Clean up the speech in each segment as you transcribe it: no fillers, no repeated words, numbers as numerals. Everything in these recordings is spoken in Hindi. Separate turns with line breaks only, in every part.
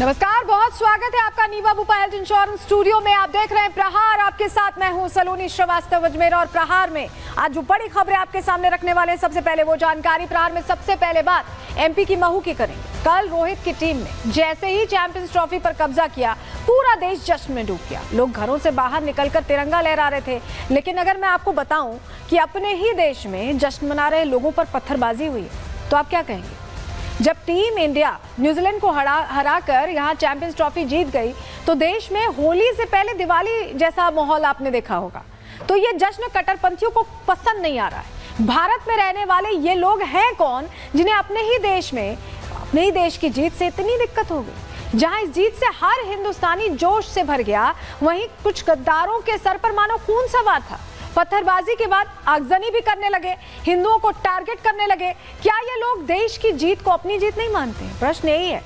नमस्कार, बहुत स्वागत है आपका नीवा बुपा हेल्थ इंश्योरेंस स्टूडियो में। आप देख रहे हैं प्रहार, आपके साथ मैं हूं सलोनी श्रीवास्तव अजमेर। और प्रहार में आज जो बड़ी खबरें आपके सामने रखने वाले हैं, सबसे पहले वो जानकारी। प्रहार में सबसे पहले बात एमपी की महू की करेंगे। कल रोहित की टीम ने जैसे ही चैंपियंस ट्रॉफी पर कब्जा किया, पूरा देश जश्न में डूब गया। लोग घरों से बाहर निकलकर तिरंगा लहरा रहे थे। लेकिन अगर मैं आपको बताऊं कि अपने ही देश में जश्न मना रहे लोगों पर पत्थरबाजी हुई, तो आप क्या कहेंगे? जब टीम इंडिया न्यूजीलैंड को हराकर यहाँ चैंपियंस ट्रॉफी जीत गई, तो देश में होली से पहले दिवाली जैसा माहौल आपने देखा होगा। तो ये जश्न कट्टरपंथियों को पसंद नहीं आ रहा है। भारत में रहने वाले ये लोग हैं कौन जिन्हें अपने ही देश की जीत से इतनी दिक्कत हो गई? जहां इस जीत से हर हिंदुस्तानी जोश से भर गया, वहीं कुछ गद्दारों के सर पर मानो खून सवार था। पत्थरबाजी के बाद आगजनी भी करने लगे, हिंदुओं को टारगेट करने लगे। क्या ये लोग देश की जीत को अपनी जीत नहीं मानते? प्रश्न यही है।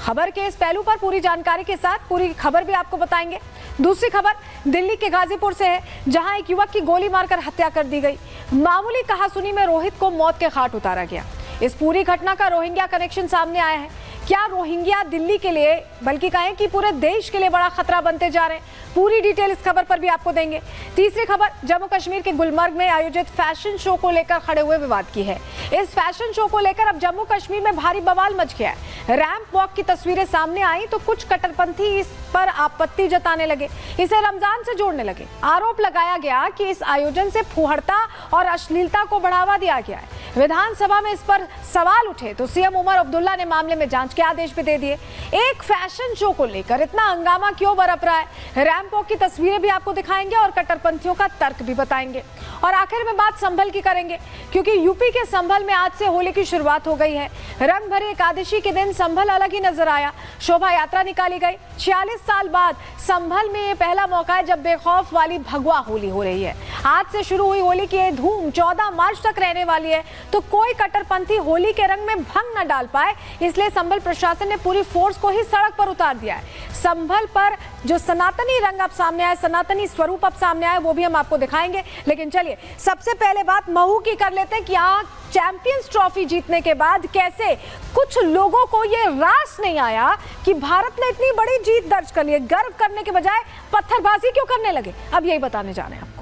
खबर के इस पहलू पर पूरी जानकारी के साथ पूरी खबर भी आपको बताएंगे। दूसरी खबर दिल्ली के गाजीपुर से है, जहां एक युवक की गोली मारकर हत्या कर दी गई। मामूली कहासुनी में रोहित को मौत के घाट उतारा गया। इस पूरी घटना का रोहिंग्या कनेक्शन सामने आया है। क्या रोहिंग्या दिल्ली के लिए, बल्कि कहें कि पूरे देश के लिए बड़ा खतरा बनते जा रहे हैं? पूरी डिटेल इस खबर पर भी आपको देंगे। तीसरी खबर जम्मू कश्मीर के गुलमर्ग में आयोजित फैशन शो को लेकर खड़े हुए विवाद की है। इस फैशन शो को लेकर अब जम्मू कश्मीर में भारी बवाल मच गया है। रैंप वॉक की तस्वीरें सामने आई तो कुछ कट्टरपंथी इस पर आपत्ति जताने लगे, इसे रमजान से जोड़ने लगे। आरोप लगाया गया कि इस आयोजन से फुहड़ता और अश्लीलता को बढ़ावा दिया गया है। विधानसभा में इस पर सवाल उठे तो सीएम उमर अब्दुल्ला ने मामले में जांच के आदेश भी दे दिए। एक फैशन शो को लेकर इतना हंगामा क्यों बरप रहा है? रैंप वॉक की तस्वीरें भी आपको दिखाएंगे और कट्टरपंथियों का तर्क भी बताएंगे। और आखिर में बात संभल की करेंगे, क्योंकि यूपी के संभल में आज से होली की शुरुआत हो गई है। रंग भरी एकादशी के दिन संभल अलग ही नजर आया। शोभा यात्रा निकाली गई। 46 साल बाद संभल में ये पहला मौका है जब बेखौफ वाली भगवा होली हो रही है। आज से शुरू हुई होली की धूम 14 मार्च तक रहने वाली है। तो कोई कट्टरपंथी होली के रंग में भंग न डाल पाए, इसलिए संभल प्रशासन ने पूरी फोर्स को ही सड़क पर उतार दिया है। संभल पर जो सनातनी रंग अब सामने आए, सनातनी स्वरूप अब सामने आए, वो भी हम आपको दिखाएंगे। लेकिन चलिए सबसे पहले बात महू की कर लेते हैं कि यहाँ चैंपियंस ट्रॉफी जीतने के बाद कैसे कुछ लोगों को ये रास नहीं आया कि भारत ने इतनी बड़ी जीत दर्ज कर ली। गर्व करने के बजाय पत्थरबाजी क्यों करने लगे, अब यही बताने जा रहे हैं आपको।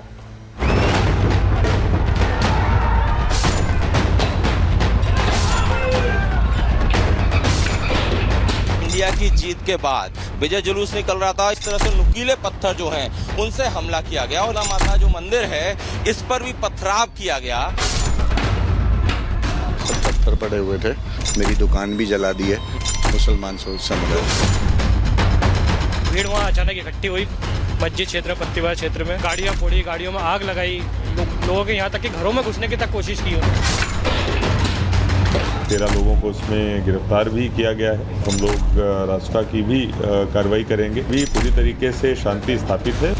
इंडिया की जीत के बाद विजय जुलूस निकल रहा था। इस तरह से नुकीले पत्थर जो हैं उनसे हमला किया गया और माता जो मंदिर है इस पर भी पथराव किया गया।
सब पत्थर पड़े हुए थे, मेरी दुकान भी जला दी है। मुसलमान समुदाय
भीड़ वहाँ अचानक इकट्ठी हुई मस्जिद क्षेत्र, पत्तीवार क्षेत्र में। गाड़ियाँ फोड़ी, गाड़ियों में आग लगाई, लोगों के यहाँ तक कि घरों में घुसने की तक कोशिश की उन्होंने।
13 लोगों को उसमें गिरफ्तार भी किया गया है। हम लोग रास्ता की भी कार्रवाई करेंगे। भी पूरी तरीके से शांति स्थापित है।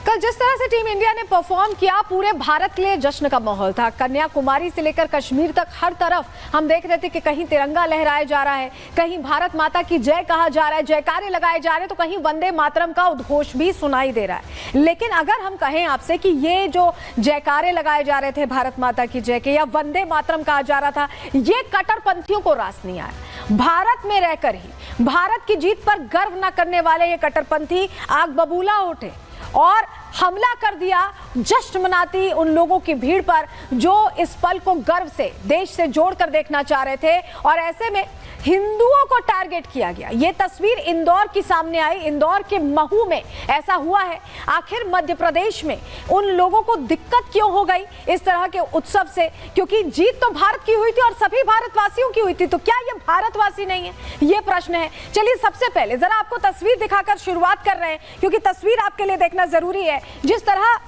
कल जिस तरह से टीम इंडिया ने परफॉर्म किया, पूरे भारत के लिए जश्न का माहौल था। कन्याकुमारी से लेकर कश्मीर तक हर तरफ हम देख रहे थे कि कहीं तिरंगा लहराया जा रहा है, कहीं भारत माता की जय कहा जा रहा है, जयकारे लगाए जा रहे हैं, तो कहीं वंदे मातरम का उद्घोष भी सुनाई दे रहा है। लेकिन अगर हम कहें आपसे कि ये जो जयकारे लगाए जा रहे थे भारत माता की जय के, या वंदे मातरम कहा जा रहा था, ये कट्टरपंथियों को रास नहीं आया। भारत में रहकर ही भारत की जीत पर गर्व न करने वाले ये कट्टरपंथी आग बबूला उठे और हमला कर दिया जश्न मनाती उन लोगों की भीड़ पर जो इस पल को गर्व से देश से जोड़कर देखना चाह रहे थे। और ऐसे में हिंदुओं को टारगेट किया गया। ये तस्वीर इंदौर की सामने आई। इंदौर के महू में ऐसा हुआ है। आखिर मध्य प्रदेश में उन लोगों को दिक्कत क्यों हो गई इस तरह के उत्सव से? क्योंकि जीत तो भारत की हुई थी और सभी भारतवासियों की हुई थी, तो क्या ये भारतवासी नहीं है? ये प्रश्न है। चलिए सबसे पहले जरा आपको तस्वीर दिखाकर शुरुआत कर रहे हैं, क्योंकि तस्वीर आपके लिए देखना जरूरी है। जिस तरह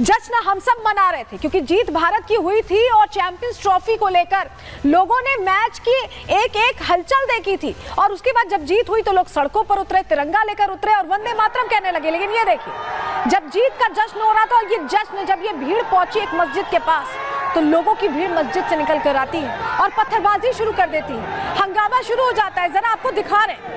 जश्न हम सब मना रहे थे, क्योंकि जीत भारत की हुई थी और चैंपियंस ट्रॉफी को लेकर लोगों ने मैच की एक एक हलचल देखी थी। और उसके बाद जब जीत हुई तो लोग सड़कों पर उतरे, तिरंगा लेकर उतरे और वंदे मातरम कहने लगे। लेकिन ये देखिए, जब जीत का जश्न हो रहा था और ये जश्न, जब ये भीड़ पहुंची एक मस्जिद के पास, तो लोगों की भीड़ मस्जिद से निकल कर आती है और पत्थरबाजी शुरू कर देती है। हंगामा शुरू हो जाता है। जरा आपको दिखा रहे हैं।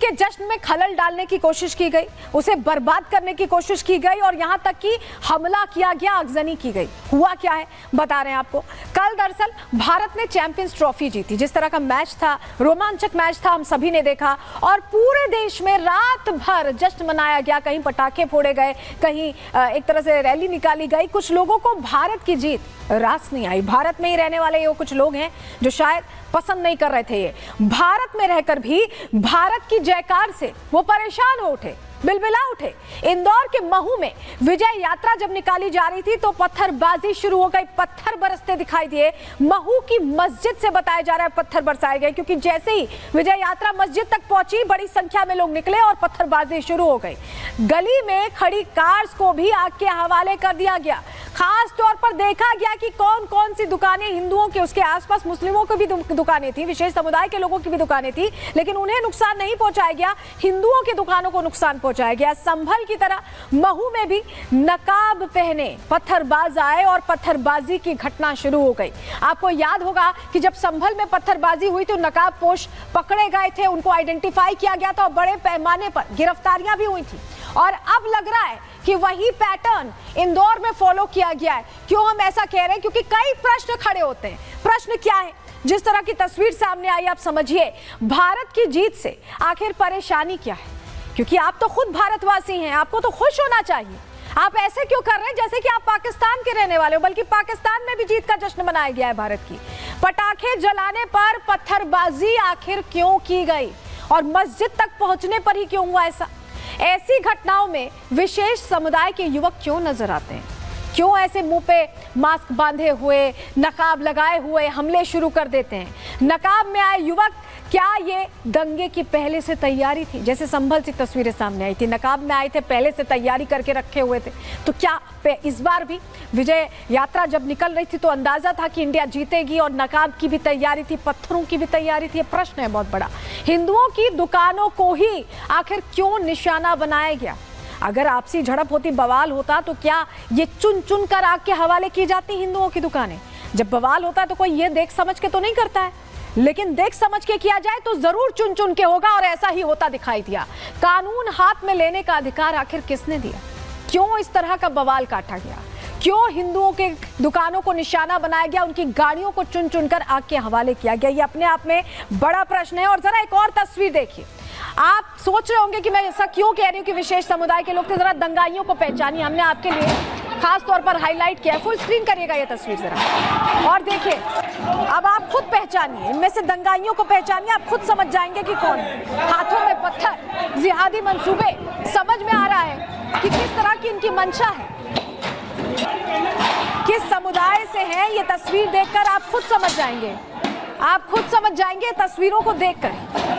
के जश्न में खलल डालने की कोशिश की गई, उसे बर्बाद करने की कोशिश की गई और यहां तक कि हमला किया गया, आगजनी की गई। हुआ क्या है बता रहे हैं आपको। कल दरअसल भारत ने चैंपियंस ट्रॉफी जीती। जिस तरह का मैच था, रोमांचक मैच था, हम सभी ने देखा और पूरे देश में रात भर जश्न मनाया गया। कहीं पटाखे फोड़े गए, कहीं एक तरह से रैली निकाली गई। कुछ लोगों को भारत की जीत रास नहीं आई। भारत में ही रहने वाले ये कुछ लोग हैं जो शायद पसंद नहीं कर रहे थे ये भारत में रहकर भी भारत की जयकार से वो परेशान हो उठे, बिलबिला उठे। इंदौर के महू में विजय यात्रा जब निकाली जा रही थी तो पत्थरबाजी शुरू हो गई, पत्थर बरसते दिखाई दिए। महू की मस्जिद से बताया जा रहा है पत्थर बरसाए गए, क्योंकि जैसे ही विजय यात्रा मस्जिद तक पहुंची बड़ी संख्या में लोग निकले और पत्थरबाजी शुरू हो गई। गली में खड़ी कार्स को भी आग के हवाले कर दिया गया। खास तौर पर देखा गया कि कौन कौन सी दुकानें हिंदुओं के, उसके आसपास मुस्लिमों की भी दुकानें थी, विशेष समुदाय के लोगों की भी दुकानें थी, लेकिन उन्हें नुकसान नहीं पहुंचाया गया, हिंदुओं की दुकानों को नुकसान पहुंचाया गया। संभल की तरह महू में भी नकाब पहने पत्थरबाज आए और पत्थरबाजी की घटना शुरू हो गई। आपको याद होगा कि जब संभल में पत्थरबाजी हुई तो नकाबपोश पकड़े गए थे, उनको आइडेंटिफाई किया गया था और बड़े पैमाने पर गिरफ्तारियां भी हुई थी। और अब लग रहा है कि वही पैटर्न इंदौर में फॉलो किया गया है। क्यों हम ऐसा कह रहे हैं? क्योंकि कई प्रश्न खड़े होते हैं। प्रश्न क्या है? जिस तरह की तस्वीर सामने आई आप समझिए, भारत की जीत से आखिर परेशानी क्या है? क्योंकि आप तो खुद भारतवासी हैं, आपको तो खुश होना चाहिए। आप ऐसे क्यों कर रहे हैं जैसे कि आप पाकिस्तान के रहने वाले हो? बल्कि पाकिस्तान में भी जीत का जश्न मनाया गया है भारत की। पटाखे जलाने पर पत्थरबाजी आखिर क्यों की गई और मस्जिद तक पहुंचने पर ही क्यों हुआ ऐसा? ऐसी घटनाओं में विशेष समुदाय के युवक क्यों नजर आते हैं? क्यों ऐसे मुंह पे मास्क बांधे हुए, नकाब लगाए हुए हमले शुरू कर देते हैं? नकाब में आए युवक, क्या ये दंगे की पहले से तैयारी थी? जैसे संभल से तस्वीरें सामने आई थी, नकाब में आए थे, पहले से तैयारी करके रखे हुए थे। तो क्या इस बार भी विजय यात्रा जब निकल रही थी तो अंदाजा था कि इंडिया जीतेगी और नकाब की भी तैयारी थी, पत्थरों की भी तैयारी थी? प्रश्न है बहुत बड़ा। हिंदुओं की दुकानों को ही आखिर क्यों निशाना बनाया गया? अगर आपसी झड़प होती, बवाल होता, तो क्या ये चुन चुन कर आग के हवाले की जाती हिंदुओं की दुकानें? जब बवाल होता है तो कोई ये देख समझ के तो नहीं करता है, लेकिन देख समझ के किया जाए तो जरूर चुन चुन के होगा और ऐसा ही होता दिखाई दिया। कानून हाथ में लेने का अधिकार आखिर किसने दिया? क्यों इस तरह का बवाल काटा गया? क्यों हिंदुओं के दुकानों को निशाना बनाया गया, उनकी गाड़ियों को चुन चुन कर आग के हवाले किया गया? ये अपने आप में बड़ा प्रश्न है। और जरा एक और तस्वीर देखिए। आप सोच रहे होंगे कि मैं ऐसा क्यों कह रही हूँ कि विशेष समुदाय के लोग थे। जरा दंगाइयों को पहचानिए, हमने आपके लिए खास तौर पर हाईलाइट किया। फुल स्क्रीन करिएगा ये तस्वीर जरा और देखिए। अब आप खुद पहचानिए, इनमें से दंगाइयों को पहचानिए, आप खुद समझ जाएंगे कि कौन है। हाथों में पत्थर, जिहादी मंसूबे, समझ में आ रहा है कि किस तरह की इनकी मंशा है, किस समुदाय से है। ये तस्वीर देखकर आप खुद समझ जाएंगे, आप खुद समझ जाएंगे तस्वीरों को देखकर।